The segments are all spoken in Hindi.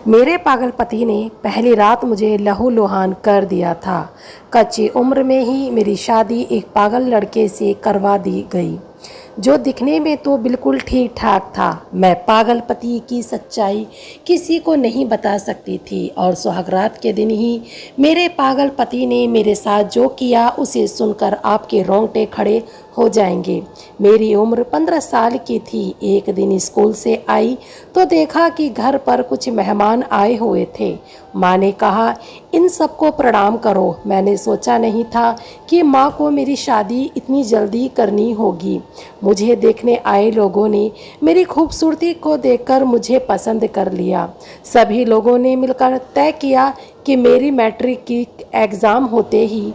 मेरे पागल पति ने पहली रात मुझे लहूलुहान कर दिया था। कच्ची उम्र में ही मेरी शादी एक पागल लड़के से करवा दी गई, जो दिखने में तो बिल्कुल ठीक ठाक था। मैं पागल पति की सच्चाई किसी को नहीं बता सकती थी और सुहागरात के दिन ही मेरे पागल पति ने मेरे साथ जो किया उसे सुनकर आपके रोंगटे खड़े हो जाएंगे। मेरी उम्र 15 साल की थी। एक दिन स्कूल से आई तो देखा कि घर पर कुछ मेहमान आए हुए थे। माँ ने कहा, इन सबको प्रणाम करो। मैंने सोचा नहीं था कि माँ को मेरी शादी इतनी जल्दी करनी होगी। मुझे देखने आए लोगों ने मेरी खूबसूरती को देखकर मुझे पसंद कर लिया। सभी लोगों ने मिलकर तय किया कि मेरी मैट्रिक की एग्ज़ाम होते ही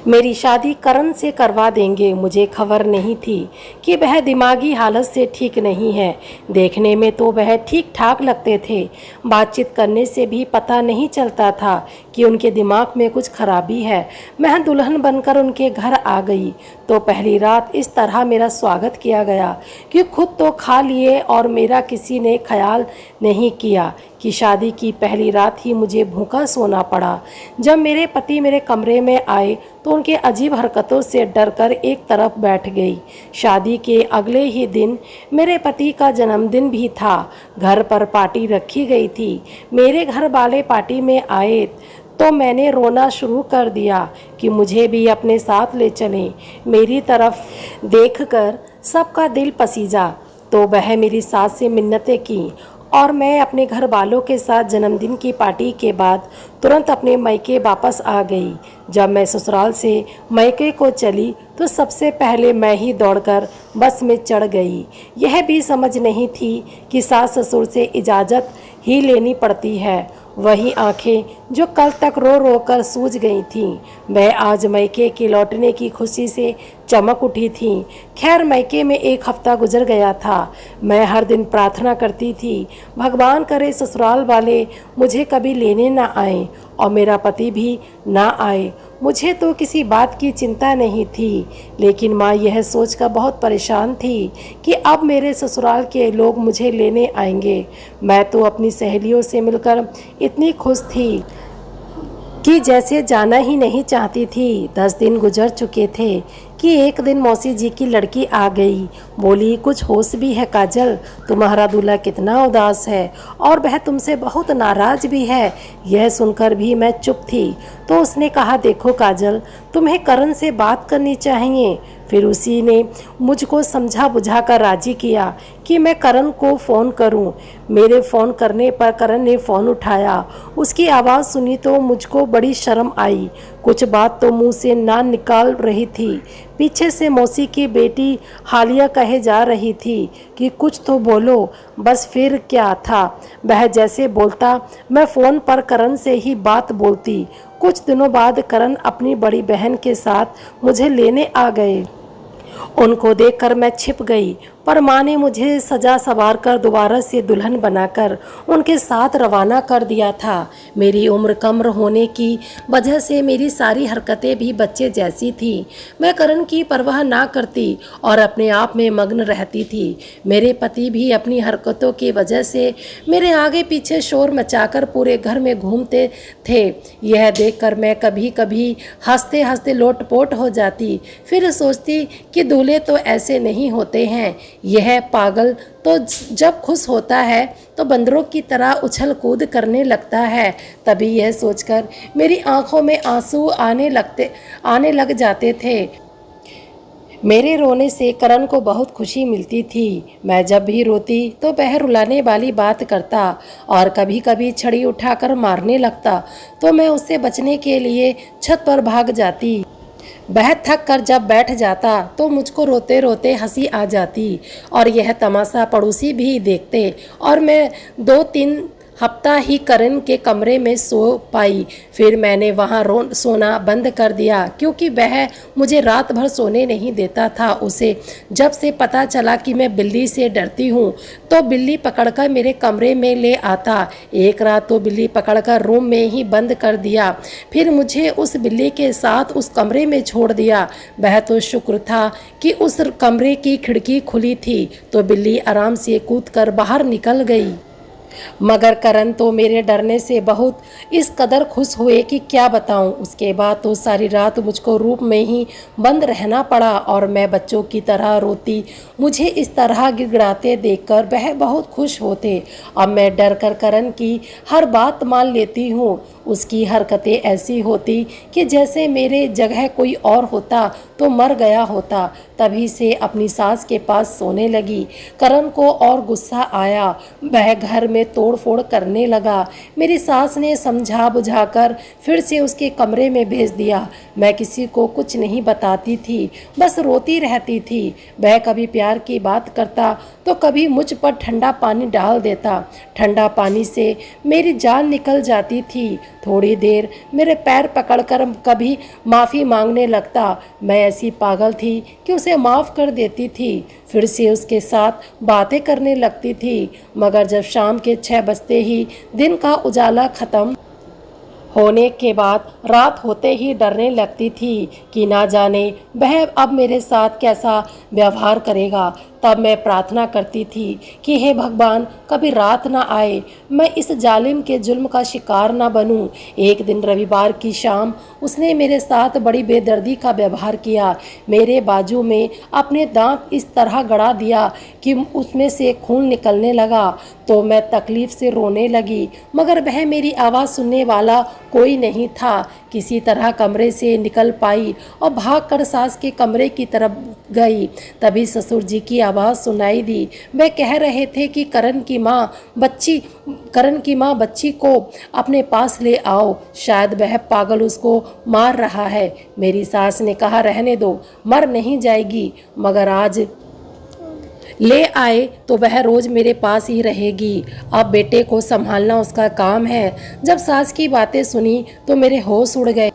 मेरी शादी करण से करवा देंगे। मुझे खबर नहीं थी कि वह दिमागी हालत से ठीक नहीं है। देखने में तो वह ठीक ठाक लगते थे। बातचीत करने से भी पता नहीं चलता था कि उनके दिमाग में कुछ खराबी है। मैं दुल्हन बनकर उनके घर आ गई तो पहली रात इस तरह मेरा स्वागत किया गया कि खुद तो खा लिए और मेरा किसी ने ख्याल नहीं किया कि शादी की पहली रात ही मुझे भूखा सोना पड़ा। जब मेरे पति मेरे कमरे में आए तो उनके अजीब हरकतों से डरकर एक तरफ बैठ गई। शादी के अगले ही दिन मेरे पति का जन्मदिन भी था। घर पर पार्टी रखी गई थी। मेरे घर वाले पार्टी में आए तो मैंने रोना शुरू कर दिया कि मुझे भी अपने साथ ले चलें। मेरी तरफ देखकर सबका दिल पसीजा तो वह मेरी सास से मिन्नतें की और मैं अपने घर वालों के साथ जन्मदिन की पार्टी के बाद तुरंत अपने मायके वापस आ गई। जब मैं ससुराल से मायके को चली तो सबसे पहले मैं ही दौड़कर बस में चढ़ गई। यह भी समझ नहीं थी कि सास ससुर से इजाज़त ही लेनी पड़ती है। वही आंखें जो कल तक रो रो कर सूज गई थीं, वह आज मायके के लौटने की खुशी से चमक उठी थीं। खैर, मायके में एक हफ्ता गुजर गया था। मैं हर दिन प्रार्थना करती थी, भगवान करे ससुराल वाले मुझे कभी लेने ना आए और मेरा पति भी ना आए। मुझे तो किसी बात की चिंता नहीं थी, लेकिन माँ यह सोचकर बहुत परेशान थी कि अब मेरे ससुराल के लोग मुझे लेने आएंगे। मैं तो अपनी सहेलियों से मिलकर इतनी खुश थी कि जैसे जाना ही नहीं चाहती थी। 10 दिन गुजर चुके थे कि एक दिन मौसी जी की लड़की आ गई। बोली, कुछ होश भी है काजल? तुम्हारा दूल्हा कितना उदास है और वह तुमसे बहुत नाराज भी है। यह सुनकर भी मैं चुप थी तो उसने कहा, देखो काजल, तुम्हें करण से बात करनी चाहिए। फिर उसी ने मुझको समझा बुझा कर राजी किया कि मैं करण को फ़ोन करूं। मेरे फ़ोन करने पर करण ने फ़ोन उठाया। उसकी आवाज़ सुनी तो मुझको बड़ी शर्म आई। कुछ बात तो मुंह से ना निकाल रही थी। पीछे से मौसी की बेटी हालिया कहे जा रही थी कि कुछ तो बोलो। बस फिर क्या था, वह जैसे बोलता मैं फ़ोन पर करण से ही बात बोलती। कुछ दिनों बाद करण अपनी बड़ी बहन के साथ मुझे लेने आ गए। उनको देखकर मैं छिप गई, पर माँ ने मुझे सजा सवार कर दोबारा से दुल्हन बनाकर उनके साथ रवाना कर दिया था। मेरी उम्र कम होने की वजह से मेरी सारी हरकतें भी बच्चे जैसी थी। मैं करण की परवाह ना करती और अपने आप में मग्न रहती थी। मेरे पति भी अपनी हरकतों की वजह से मेरे आगे पीछे शोर मचाकर पूरे घर में घूमते थे। यह देखकर मैं कभी कभी हंसते हंसते लोटपोट हो जाती। फिर सोचती कि दूल्हे तो ऐसे नहीं होते हैं। यह पागल तो जब खुश होता है तो बंदरों की तरह उछल कूद करने लगता है। तभी यह सोचकर मेरी आंखों में आंसू आने लग जाते थे। मेरे रोने से करण को बहुत खुशी मिलती थी। मैं जब भी रोती तो वह रुलाने वाली बात करता और कभी कभी छड़ी उठाकर मारने लगता तो मैं उससे बचने के लिए छत पर भाग जाती। वह थक कर जब बैठ जाता तो मुझको रोते रोते हंसी आ जाती और यह तमाशा पड़ोसी भी देखते और मैं 2-3 हफ्ता ही करण के कमरे में सो पाई। फिर मैंने वहाँ सोना बंद कर दिया क्योंकि वह मुझे रात भर सोने नहीं देता था। उसे जब से पता चला कि मैं बिल्ली से डरती हूँ तो बिल्ली पकड़कर मेरे कमरे में ले आता। एक रात तो बिल्ली पकड़कर रूम में ही बंद कर दिया। फिर मुझे उस बिल्ली के साथ उस कमरे में छोड़ दिया। वह तो शुक्र था कि उस कमरे की खिड़की खुली थी तो बिल्ली आराम से कूदकर बाहर निकल गई। मगर करण तो मेरे डरने से बहुत इस कदर खुश हुए कि क्या बताऊं। उसके बाद तो सारी रात मुझको रूप में ही बंद रहना पड़ा और मैं बच्चों की तरह रोती। मुझे इस तरह गिड़गिड़ाते देखकर वह बहुत खुश होते। अब मैं डर कर करण की हर बात मान लेती हूँ। उसकी हरकतें ऐसी होती कि जैसे मेरे जगह कोई और होता तो मर गया होता। तभी से अपनी सास के पास सोने लगी। करण को और गुस्सा आया। वह घर में तोड़-फोड़ करने लगा। मेरी सास ने समझा बुझाकर फिर से उसके कमरे में भेज दिया। मैं किसी को कुछ नहीं बताती थी, बस रोती रहती थी। वह कभी प्यार की बात करता तो कभी मुझ पर ठंडा पानी डाल देता। ठंडा पानी से मेरी जान निकल जाती थी। थोड़ी देर मेरे पैर पकड़कर कभी माफ़ी मांगने लगता। मैं ऐसी पागल थी कि उसे माफ़ कर देती थी, फिर से उसके साथ बातें करने लगती थी। मगर जब शाम के 6 बजते ही दिन का उजाला ख़त्म होने के बाद रात होते ही डरने लगती थी कि ना जाने वह अब मेरे साथ कैसा व्यवहार करेगा। तब मैं प्रार्थना करती थी कि हे भगवान, कभी रात ना आए, मैं इस जालिम के जुल्म का शिकार ना बनूं। एक दिन रविवार की शाम उसने मेरे साथ बड़ी बेदर्दी का व्यवहार किया। मेरे बाजू में अपने दांत इस तरह गड़ा दिया कि उसमें से खून निकलने लगा। तो मैं तकलीफ़ से रोने लगी, मगर वह मेरी आवाज़ सुनने वाला कोई नहीं था। किसी तरह कमरे से निकल पाई और भागकर सास के कमरे की तरफ गई। तभी ससुर जी की आवाज़ सुनाई दी। वे कह रहे थे कि करण की माँ बच्ची को अपने पास ले आओ, शायद वह पागल उसको मार रहा है। मेरी सास ने कहा रहने दो, मर नहीं जाएगी, मगर आज ले आए तो वह रोज़ मेरे पास ही रहेगी। अब बेटे को संभालना उसका काम है। जब सास की बातें सुनी तो मेरे होश उड़ गए।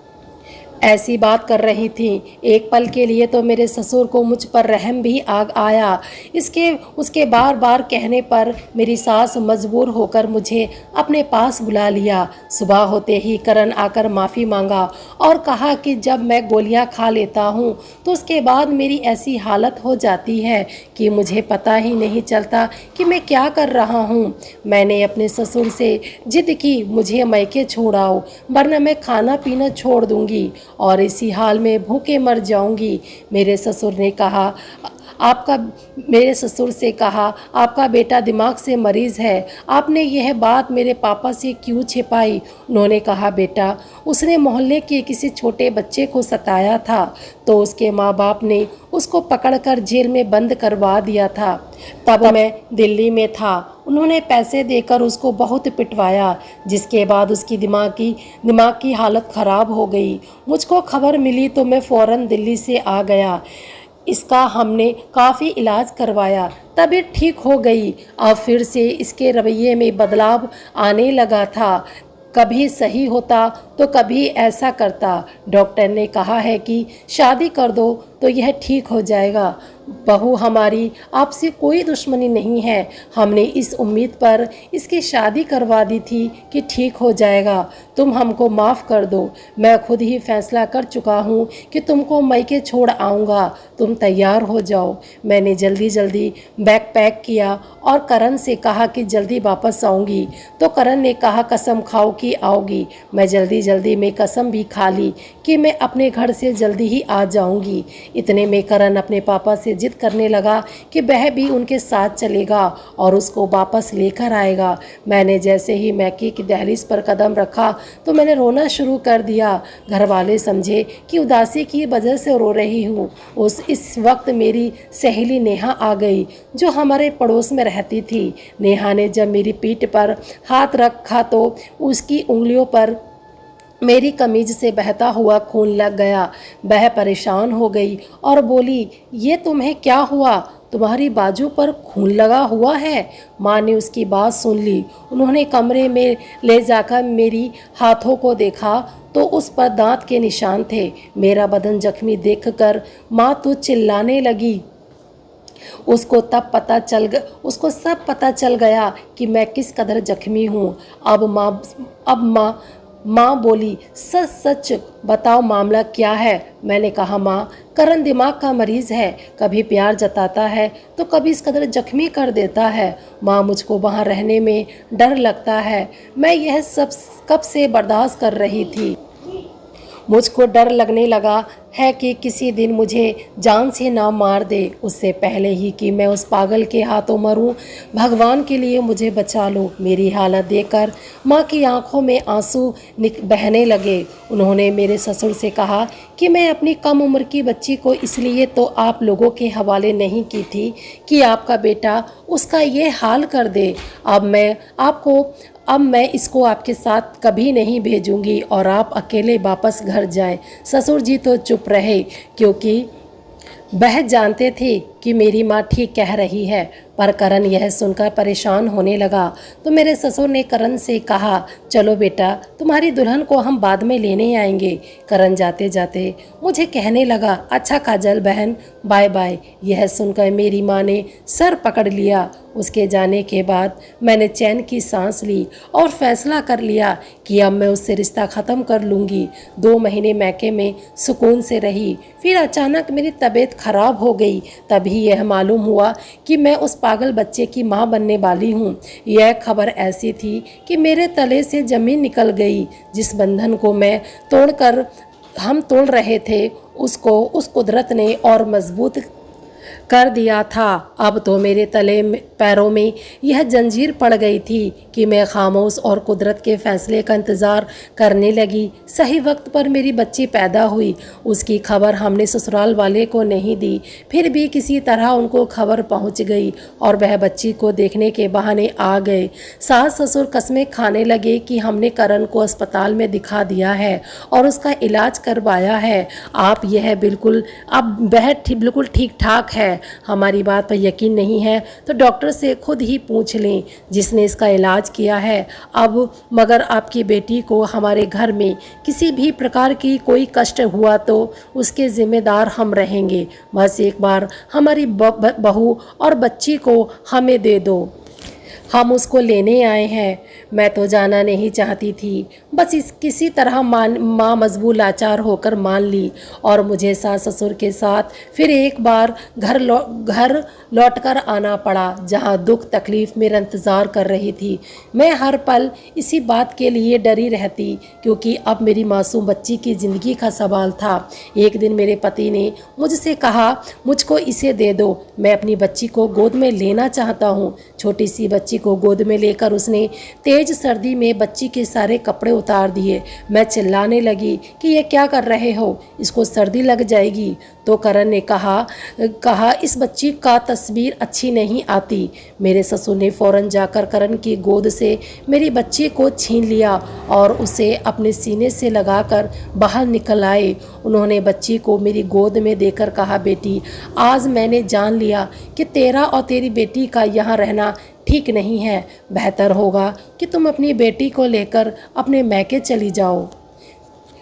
ऐसी बात कर रही थी। एक पल के लिए तो मेरे ससुर को मुझ पर रहम भी आ आया। उसके बार बार कहने पर मेरी सास मजबूर होकर मुझे अपने पास बुला लिया। सुबह होते ही करण आकर माफ़ी मांगा और कहा कि जब मैं गोलियां खा लेता हूं तो उसके बाद मेरी ऐसी हालत हो जाती है कि मुझे पता ही नहीं चलता कि मैं क्या कर रहा हूं। मैंने अपने ससुर से जिद की, मुझे मैके छोड़ाओ, वरना मैं खाना पीना छोड़ दूंगी और इसी हाल में भूखे मर जाऊंगी। मेरे ससुर से कहा, आपका बेटा दिमाग से मरीज़ है। आपने यह बात मेरे पापा से क्यों छिपाई? उन्होंने कहा, बेटा, उसने मोहल्ले के किसी छोटे बच्चे को सताया था तो उसके माँ बाप ने उसको पकड़कर जेल में बंद करवा दिया था। तब मैं दिल्ली में था। उन्होंने पैसे देकर उसको बहुत पिटवाया, जिसके बाद उसकी दिमाग की हालत ख़राब हो गई। मुझको खबर मिली तो मैं फ़ौरन दिल्ली से आ गया। इसका हमने काफ़ी इलाज करवाया, तबीयत ठीक हो गई। अब फिर से इसके रवैये में बदलाव आने लगा था। कभी सही होता तो कभी ऐसा करता। डॉक्टर ने कहा है कि शादी कर दो तो यह ठीक हो जाएगा। बहू, हमारी आपसे कोई दुश्मनी नहीं है। हमने इस उम्मीद पर इसकी शादी करवा दी थी कि ठीक हो जाएगा। तुम हमको माफ़ कर दो। मैं खुद ही फैसला कर चुका हूँ कि तुमको मैके छोड़ आऊँगा। तुम तैयार हो जाओ। मैंने जल्दी जल्दी बैग पैक किया और करण से कहा कि जल्दी वापस आऊँगी। तो करण ने कहा, कसम खाओ कि आओगी। मैं जल्दी में कसम भी खा ली कि मैं अपने घर से जल्दी ही आ जाऊँगी। इतने में करण अपने पापा से जिद करने लगा कि वह भी उनके साथ चलेगा और उसको वापस लेकर आएगा। मैंने जैसे ही मैके की दहलीज पर कदम रखा तो मैंने रोना शुरू कर दिया। घर वाले समझे कि उदासी की वजह से रो रही हूँ। इस वक्त मेरी सहेली नेहा आ गई, जो हमारे पड़ोस में रहती थी। नेहा ने जब मेरी पीठ पर हाथ रखा तो उसकी उंगलियों पर मेरी कमीज से बहता हुआ खून लग गया। वह परेशान हो गई और बोली, ये तुम्हें क्या हुआ? तुम्हारी बाजू पर खून लगा हुआ है। माँ ने उसकी बात सुन ली। उन्होंने कमरे में ले जाकर मेरी हाथों को देखा तो उस पर दांत के निशान थे। मेरा बदन जख्मी देखकर माँ तो चिल्लाने लगी। उसको सब पता चल गया कि मैं किस कदर जख्मी हूँ। अब माँ माँ बोली, सच सच बताओ मामला क्या है। मैंने कहा, माँ, करण दिमाग का मरीज़ है, कभी प्यार जताता है तो कभी इस कदर जख्मी कर देता है। माँ, मुझको वहाँ रहने में डर लगता है। मैं यह सब कब से बर्दाश्त कर रही थी। मुझको डर लगने लगा है कि किसी दिन मुझे जान से ना मार दे, उससे पहले ही कि मैं उस पागल के हाथों मरूं। भगवान के लिए मुझे बचा लो। मेरी हालत देखकर माँ की आंखों में आंसू बहने लगे। उन्होंने मेरे ससुर से कहा कि मैं अपनी कम उम्र की बच्ची को इसलिए तो आप लोगों के हवाले नहीं की थी कि आपका बेटा उसका ये हाल कर दे। अब मैं इसको आपके साथ कभी नहीं भेजूंगी और आप अकेले वापस घर जाएं। ससुर जी तो चुप रहे, क्योंकि वह जानते थे कि मेरी माँ ठीक कह रही है। पर करण यह सुनकर परेशान होने लगा तो मेरे ससुर ने करण से कहा, चलो बेटा, तुम्हारी दुल्हन को हम बाद में लेने आएंगे। करण जाते जाते मुझे कहने लगा, अच्छा काजल बहन, बाय बाय। यह सुनकर मेरी माँ ने सर पकड़ लिया। उसके जाने के बाद मैंने चैन की सांस ली और फैसला कर लिया कि अब मैं उससे रिश्ता ख़त्म कर लूँगी। 2 महीने मैके में सुकून से रही। फिर अचानक मेरी तबीयत खराब हो गई। तभी यह मालूम हुआ कि मैं उस पागल बच्चे की माँ बनने वाली हूँ। यह खबर ऐसी थी कि मेरे तले से ज़मीन निकल गई। जिस बंधन को हम तोड़ रहे थे, उसको उस कुदरत ने और मजबूत कर दिया था। अब तो मेरे पैरों में यह जंजीर पड़ गई थी कि मैं खामोश और कुदरत के फैसले का इंतज़ार करने लगी। सही वक्त पर मेरी बच्ची पैदा हुई। उसकी खबर हमने ससुराल वाले को नहीं दी, फिर भी किसी तरह उनको खबर पहुंच गई और वह बच्ची को देखने के बहाने आ गए। सास ससुर कस्में खाने लगे कि हमने करण को अस्पताल में दिखा दिया है और उसका इलाज करवाया है। अब वह बिल्कुल ठीक ठाक है। हमारी बात पर यकीन नहीं है तो डॉक्टर से खुद ही पूछ लें जिसने इसका इलाज किया है। अब मगर आपकी बेटी को हमारे घर में किसी भी प्रकार की कोई कष्ट हुआ तो उसके जिम्मेदार हम रहेंगे। बस एक बार हमारी बहू और बच्ची को हमें दे दो, हम उसको लेने आए हैं। मैं तो जाना नहीं चाहती थी, बस किसी तरह माँ मजबूर लाचार होकर मान ली और मुझे सास ससुर के साथ फिर एक बार घर लौटकर आना पड़ा, जहाँ दुख तकलीफ़ मेरा इंतज़ार कर रही थी। मैं हर पल इसी बात के लिए डरी रहती, क्योंकि अब मेरी मासूम बच्ची की ज़िंदगी का सवाल था। एक दिन मेरे पति ने मुझसे कहा, मुझको इसे दे दो, मैं अपनी बच्ची को गोद में लेना चाहता हूँ। छोटी सी बच्ची को गोद में लेकर उसने तेज सर्दी में बच्ची के सारे कपड़े उतार दिए। मैं चिल्लाने लगी कि ये क्या कर रहे हो, इसको सर्दी लग जाएगी। तो करण ने कहा इस बच्ची का तस्वीर अच्छी नहीं आती। मेरे ससुर ने फौरन जाकर करण की गोद से मेरी बच्ची को छीन लिया और उसे अपने सीने से लगाकर बाहर निकल आए। उन्होंने बच्ची को मेरी गोद में देकर कहा, बेटी, आज मैंने जान लिया कि तेरा और तेरी बेटी का यहाँ रहना ठीक नहीं है। बेहतर होगा कि तुम अपनी बेटी को लेकर अपने मैके चली जाओ।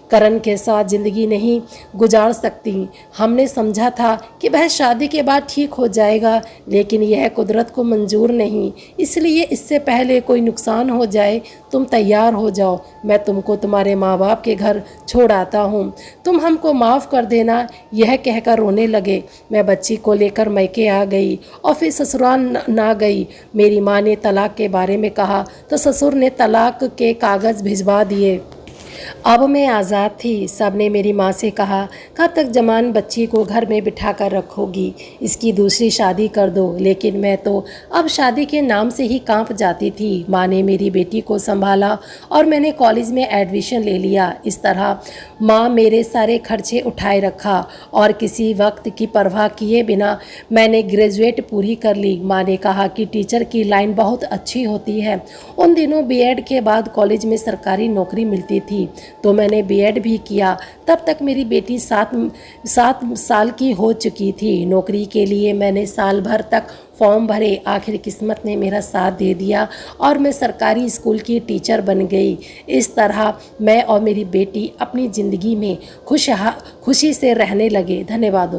करण के साथ ज़िंदगी नहीं गुजार सकती। हमने समझा था कि वह शादी के बाद ठीक हो जाएगा, लेकिन यह कुदरत को मंजूर नहीं। इसलिए इससे पहले कोई नुकसान हो जाए, तुम तैयार हो जाओ। मैं तुमको तुम्हारे माँ बाप के घर छोड़ आता हूँ, तुम हमको माफ़ कर देना। यह कहकर रोने लगे। मैं बच्ची को लेकर मैके आ गई और फिर ससुराल ना गई। मेरी माँ ने तलाक के बारे में कहा तो ससुर ने तलाक के कागज़ भिजवा दिए। अब मैं आज़ाद थी। सब ने मेरी माँ से कहा, कब तक जवान बच्ची को घर में बिठा कर रखोगी, इसकी दूसरी शादी कर दो। लेकिन मैं तो अब शादी के नाम से ही कांप जाती थी। माँ ने मेरी बेटी को संभाला और मैंने कॉलेज में एडमिशन ले लिया। इस तरह माँ मेरे सारे खर्चे उठाए रखा और किसी वक्त की परवाह किए बिना मैंने ग्रेजुएट पूरी कर ली। माँ ने कहा कि टीचर की लाइन बहुत अच्छी होती है। उन दिनों बीएड के बाद कॉलेज में सरकारी नौकरी मिलती थी, तो मैंने बीएड भी किया। तब तक मेरी बेटी 7 साल की हो चुकी थी। नौकरी के लिए मैंने साल भर तक फॉर्म भरे। आखिर किस्मत ने मेरा साथ दे दिया और मैं सरकारी स्कूल की टीचर बन गई। इस तरह मैं और मेरी बेटी अपनी ज़िंदगी में खुशी से रहने लगे। धन्यवाद दोस्तों।